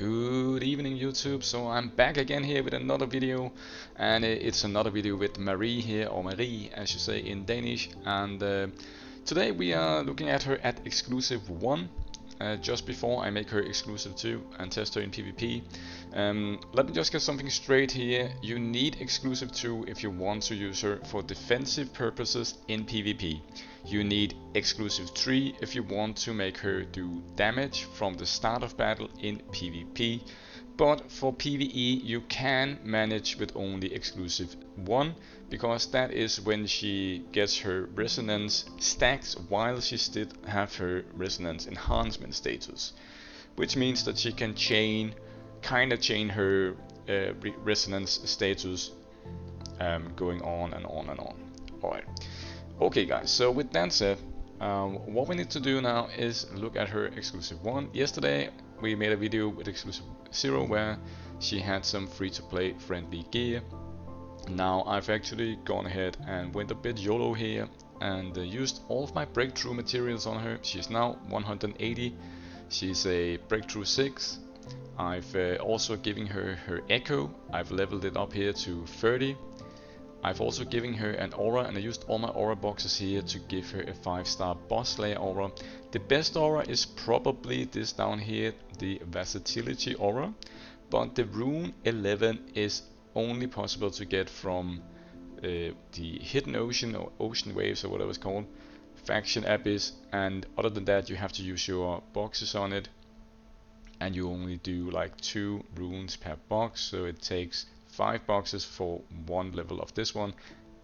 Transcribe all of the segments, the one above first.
Good evening YouTube, so I'm back again here with another video, and it's another video with Marie here, or Marie as you say in Danish, and today we are looking at her at exclusive 1, just before I make her exclusive 2 and test her in PvP. Let me just get something straight here. You need exclusive 2 if you want to use her for defensive purposes in PvP. You need exclusive 3 if you want to make her do damage from the start of battle in PvP. But for PvE you can manage with only exclusive 1, because that is when she gets her resonance stacks while she still have her resonance enhancement status, which means that she can kinda chain her resonance status going on and on and on. Alright. Okay guys, so with that said, what we need to do now is look at her exclusive 1. Yesterday we made a video with exclusive 0 where she had some free to play friendly gear. Now I've actually gone ahead and went a bit YOLO here and used all of my breakthrough materials on her. She's now 180, she's a breakthrough 6. I've also given her her echo. I've leveled it up here to 30. I've also given her an aura, and I used all my aura boxes here to give her a 5-star boss slayer aura. The best aura is probably this down here, the versatility aura, but the rune 11 is only possible to get from the hidden ocean or ocean waves or whatever it's called, faction abyss, and other than that you have to use your boxes on it, and you only do like 2 runes per box, so it takes 5 boxes for 1 level of this one.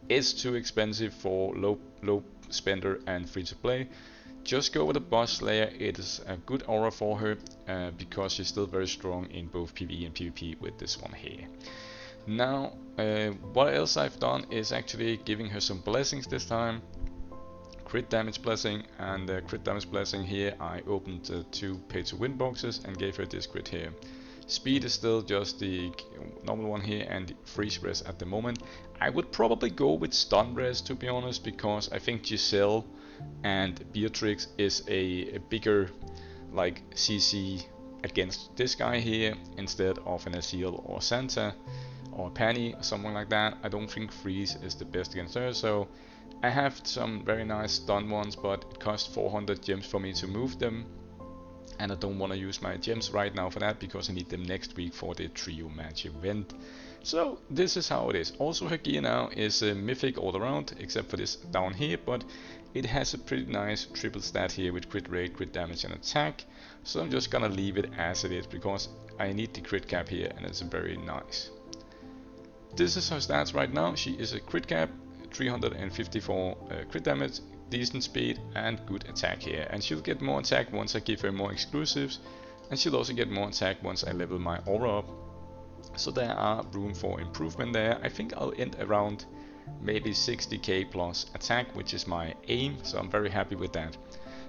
It's too expensive for low spender and free to play. Just go with the boss slayer. It is a good aura for her because she's still very strong in both PvE and PvP with this one here. Now what else I've done is actually giving her some blessings this time. Crit damage blessing, and crit damage blessing here I opened 2 pay to win boxes and gave her this crit here. Speed is still just the normal one here, and freeze res at the moment. I would probably go with stun res to be honest, because I think Giselle and Beatrix is a bigger like CC against this guy here instead of an Azil or Santa or Penny or something like that. I don't think freeze is the best against her, so I have some very nice stun ones, but it costs 400 gems for me to move them. And I don't want to use my gems right now for that, because I need them next week for the trio match event. So this is how it is. Also her gear now is mythic all around except for this down here, but it has a pretty nice triple stat here with crit rate, crit damage and attack. So I'm just gonna leave it as it is because I need the crit cap here and it's very nice. This is her stats right now. She is a crit cap, 354 crit damage, decent speed and good attack here, and she'll get more attack once I give her more exclusives, and she'll also get more attack once I level my aura up. So there are room for improvement there. I think I'll end around maybe 60k plus attack, which is my aim, so I'm very happy with that.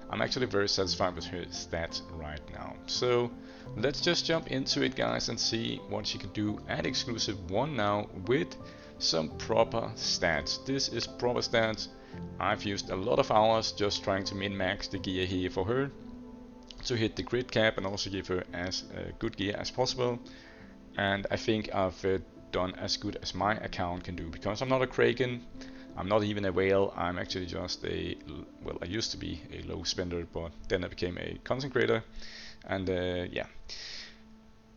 I'm actually very satisfied with her stats right now. So let's just jump into it guys and see what she can do at exclusive 1 now with some proper stats. This is proper stats. I've used a lot of hours just trying to min-max the gear here for her to hit the crit cap and also give her as good gear as possible. And I think I've done as good as my account can do, because I'm not a Kraken, I'm not even a whale, I'm actually just a, well, I used to be a low spender, but then I became a consecrator, and yeah.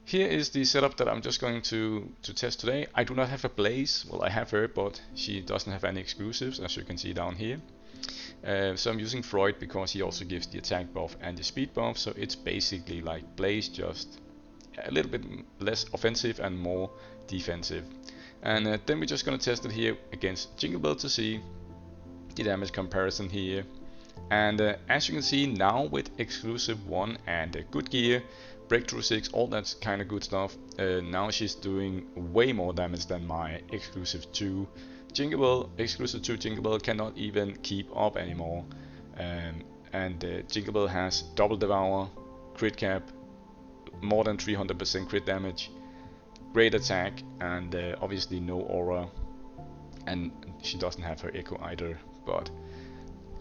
Here is the setup that I'm just going to test today. I do not have a Blaze. Well, I have her, but she doesn't have any exclusives, as you can see down here. So I'm using Freud because he also gives the attack buff and the speed buff, so it's basically like Blaze, just a little bit less offensive and more defensive. And then we're just going to test it here against Jingle Bell to see the damage comparison here. And as you can see now with exclusive 1 and good gear, breakthrough 6, all that kind of good stuff, now she's doing way more damage than my exclusive 2 Jingle Bell. Exclusive 2 Jingle Bell cannot even keep up anymore, and Jingle Bell has double devour, crit cap, more than 300% crit damage, great attack, and obviously no aura, and she doesn't have her echo either. But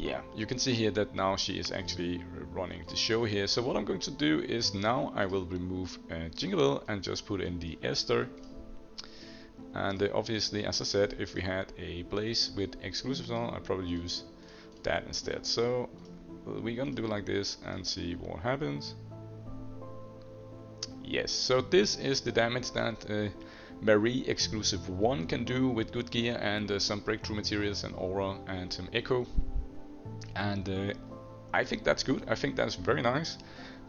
yeah, you can see here that now she is actually running the show here. So what I'm going to do is now I will remove Jingle and just put in the Esther. And obviously, as I said, if we had a place with exclusives on, I'd probably use that instead. So we're gonna do like this and see what happens. Yes, so this is the damage that Marie exclusive 1 can do with good gear and some breakthrough materials and aura and some echo. And I think that's good. I think that's very nice.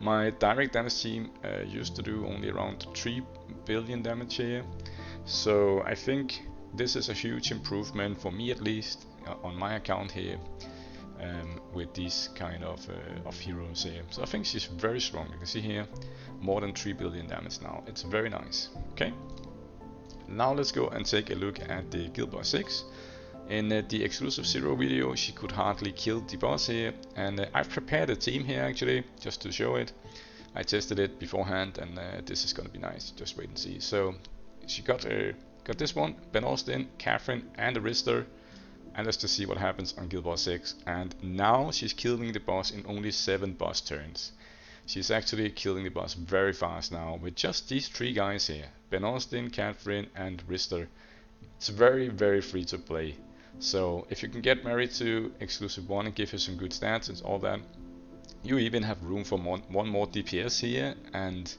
My direct damage team used to do only around 3 billion damage here. So I think this is a huge improvement for me, at least on my account here, with these kind of heroes here. So I think she's very strong. You can see here more than 3 billion damage now. It's very nice. Okay, now let's go and take a look at the Guild Boss 6. In the exclusive 0 video, she could hardly kill the boss here, and I've prepared a team here actually just to show it. I tested it beforehand, and this is gonna be nice. Just wait and see. So she got this one, Ben Austin, Catherine, and Arister, and let's just see what happens on Guild Boss 6. And now she's killing the boss in only 7 boss turns. She's actually killing the boss very fast now with just these 3 guys here, Ben Austin, Catherine, and Rister. It's very, very free to play. So if you can get married to exclusive 1 and give her some good stats and all that, you even have room for one more DPS here. And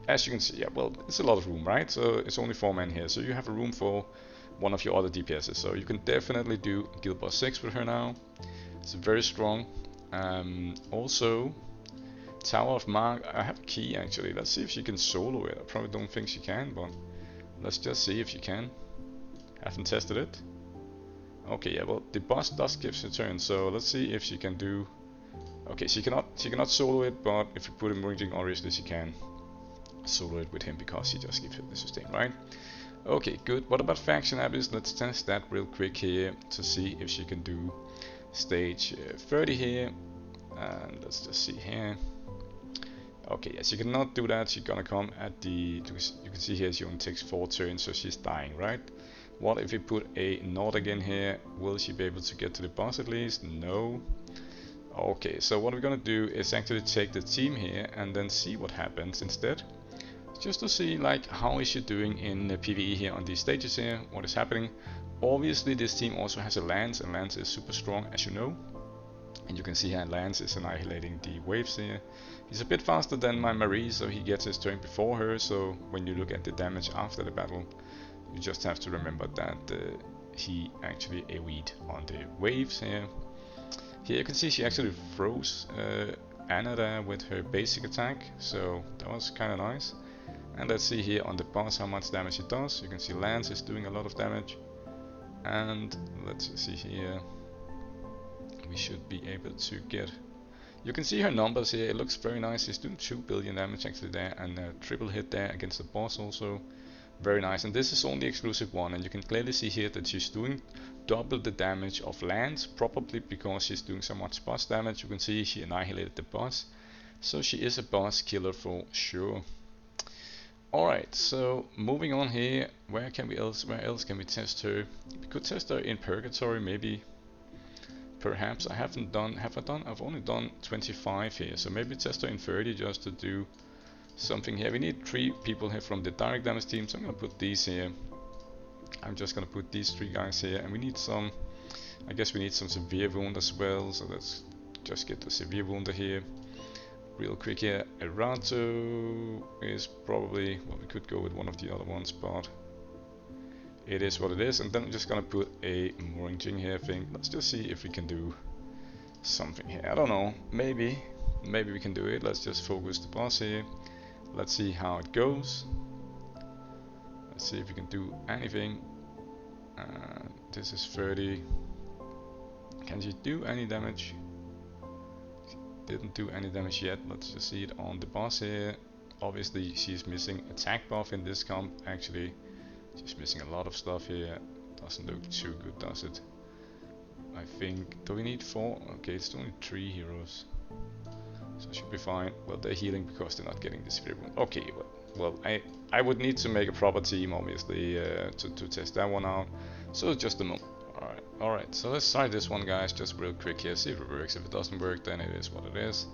as you can see, yeah, well, it's a lot of room, right? So it's only 4 men here, so you have a room for one of your other DPSs. So you can definitely do Guild Boss 6 with her now. It's very strong. Also, Tower of Mark, I have a key actually. Let's see if she can solo it. I probably don't think she can, but let's just see if she can. Haven't tested it. Okay, yeah, well, the boss does give her turn, so let's see if she can do. Okay, she cannot solo it, but if you put him raging, obviously she can solo it with him because he just gives her the sustain, right? Okay, good. What about faction abbeys? Let's test that real quick here to see if she can do stage 30 here. And let's just see here. Okay, yes, she cannot do that. She's gonna come at the. You can see here she only takes 4 turns, so she's dying, right? What if we put a Nord again here? Will she be able to get to the boss at least? No. Okay, so what we're gonna do is actually take the team here and then see what happens instead. Just to see like how is she doing in the PvE here on these stages here, what is happening. Obviously this team also has a Lance, and Lance is super strong, as you know. And you can see here Lance is annihilating the waves here. He's a bit faster than my Marie, so he gets his turn before her. So when you look at the damage after the battle, you just have to remember that he actually AoE'd on the waves here. Here you can see she actually froze Anna there with her basic attack, so that was kind of nice. And let's see here on the boss how much damage it does. You can see Lance is doing a lot of damage. And let's see here. We should be able to get. You can see her numbers here. It looks very nice. She's doing 2 billion damage actually there, and a triple hit there against the boss also. Very nice. And this is only exclusive 1, and you can clearly see here that she's doing double the damage of Lance, probably because she's doing so much boss damage. You can see she annihilated the boss, so she is a boss killer for sure. Alright, so moving on here, where else can we test her? We could test her in Purgatory, maybe. Perhaps I've only done 25 here, so maybe test her in 30 just to do something here. We need 3 people here from the direct damage team, so I'm gonna put these here. I'm just gonna put these 3 guys here, and we need some, I guess we need some severe wound as well, so let's just get the severe wound here real quick here. Erato is probably, well, we could go with one of the other ones, but it is what it is. And then I'm just gonna put a mooring jing here thing. Let's just see if we can do something here. I don't know, maybe we can do it. Let's just focus the boss here. Let's see how it goes. Let's see if we can do anything. This is 30. Can she do any damage? Didn't do any damage yet. Let's just see it on the boss here. Obviously she's missing attack buff in this comp. Actually she's missing a lot of stuff here. Doesn't look too good, does it? I think, do we need 4? Okay, it's only 3 heroes, so it should be fine. Well, they're healing because they're not getting the spirit wound. Okay, well I would need to make a proper team obviously to test that one out. So just a moment. Alright, so let's try this one, guys, just real quick here, see if it works. If it doesn't work, then it is what it is.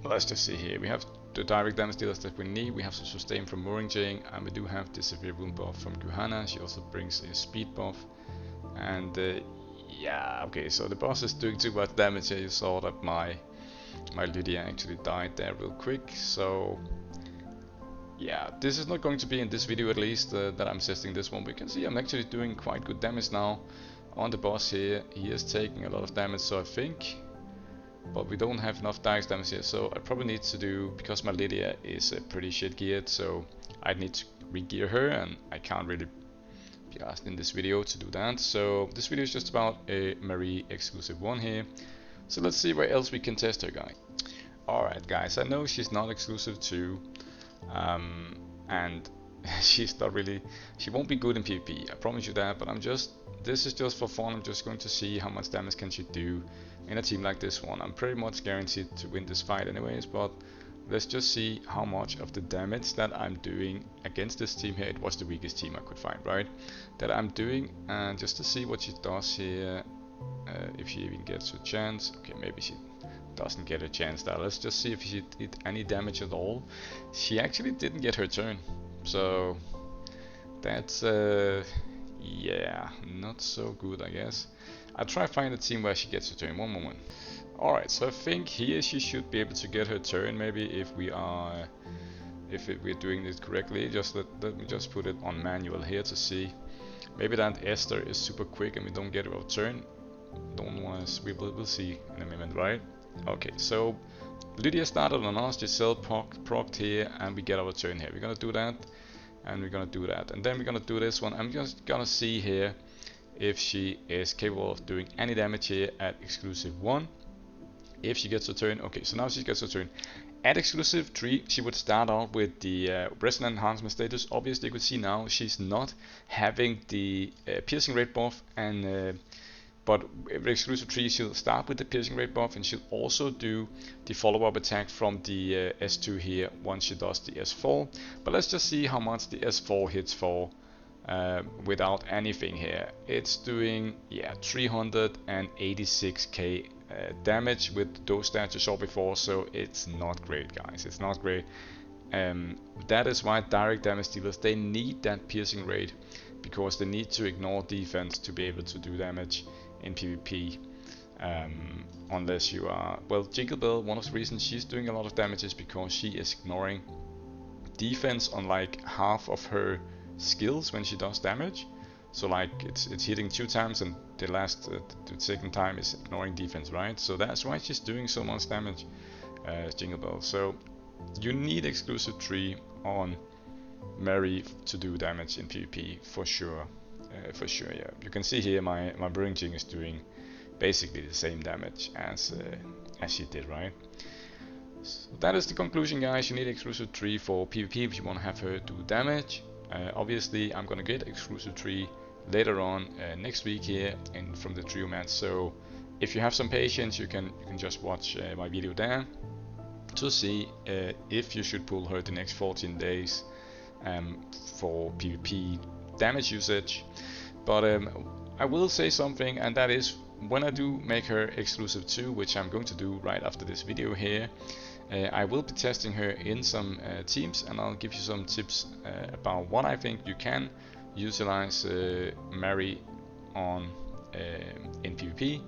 Let's just see here. We have the direct damage dealers that we need. We have some sustain from Moringjing, and we do have the severe wound buff from Guhana. She also brings a speed buff. And yeah, okay, so the boss is doing too much damage here. You saw that my Lydia actually died there real quick. So yeah, this is not going to be in this video, at least, that I'm testing this one. We can see I'm actually doing quite good damage now on the boss here. He is taking a lot of damage, so I think, but we don't have enough direct damage here, so I probably need to do, because my Lydia is pretty shit geared, so I need to re-gear her, and I can't really be asked in this video to do that. So this video is just about a Marie exclusive one here. So let's see where else we can test her, guys. Alright guys, I know she's not exclusive to and she's not really, she won't be good in PvP, I promise you that, but this is just for fun. I'm just going to see how much damage can she do in a team like this one. I'm pretty much guaranteed to win this fight anyways, but let's just see how much of the damage that I'm doing against this team here. It was the weakest team I could find, right? That I'm doing, and just to see what she does here, if she even gets a chance. Okay, maybe she doesn't get a chance there. Let's just see if she did any damage at all. She actually didn't get her turn, so that's yeah, not so good, I guess. I'll try to find a team where she gets her turn. One moment. Alright, so I think here she should be able to get her turn, maybe, if we're doing it correctly. Just let me just put it on manual here to see. Maybe that Esther is super quick and we don't get our turn. Don't want to, we'll see in a minute, right? Okay, so Lydia started on us, Giselle procced here, and we get our turn here. We're gonna do that, and we're gonna do that, and then we're gonna do this one. I'm just gonna see here if she is capable of doing any damage here at exclusive 1. If she gets a turn, okay, so now she gets a turn. At exclusive 3, she would start out with the resonant enhancement status. Obviously, you could see now she's not having the piercing rate buff, and but with exclusive 3, she'll start with the piercing rate buff, and she'll also do the follow-up attack from the S2 here once she does the S4. But let's just see how much the S4 hits for without anything here. It's doing, yeah, 386k damage with those stats you saw before, so it's not great, guys. It's not great. That is why direct damage dealers, they need that piercing rate, because they need to ignore defense to be able to do damage in PvP, unless you are, well, Jingle Bell, one of the reasons she's doing a lot of damage is because she is ignoring defense on like half of her skills when she does damage. So like it's hitting 2 times, and the second time is ignoring defense, right? So that's why she's doing so much damage, Jingle Bell. So you need exclusive 3 on Mary to do damage in PvP for sure. Yeah. You can see here my Moringjing is doing basically the same damage as she did, right? So that is the conclusion, guys. You need exclusive 3 for PvP if you want to have her do damage. Obviously, I'm gonna get exclusive 3 later on next week here from the trio match. So if you have some patience, you can just watch my video there to see if you should pull her the next 14 days for PvP damage usage. But I will say something, and that is, when I do make her exclusive 2, which I'm going to do right after this video here, I will be testing her in some teams, and I'll give you some tips about what I think you can utilize Mary on in PvP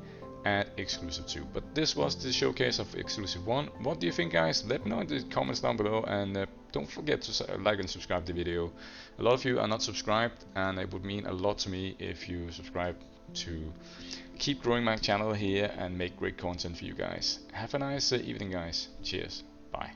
at exclusive 2. But this was the showcase of exclusive 1. What do you think, guys? Let me know in the comments down below, and don't forget to like and subscribe the video. A lot of you are not subscribed, and it would mean a lot to me if you subscribe to keep growing my channel here and make great content for you guys. Have a nice evening, guys. Cheers. Bye.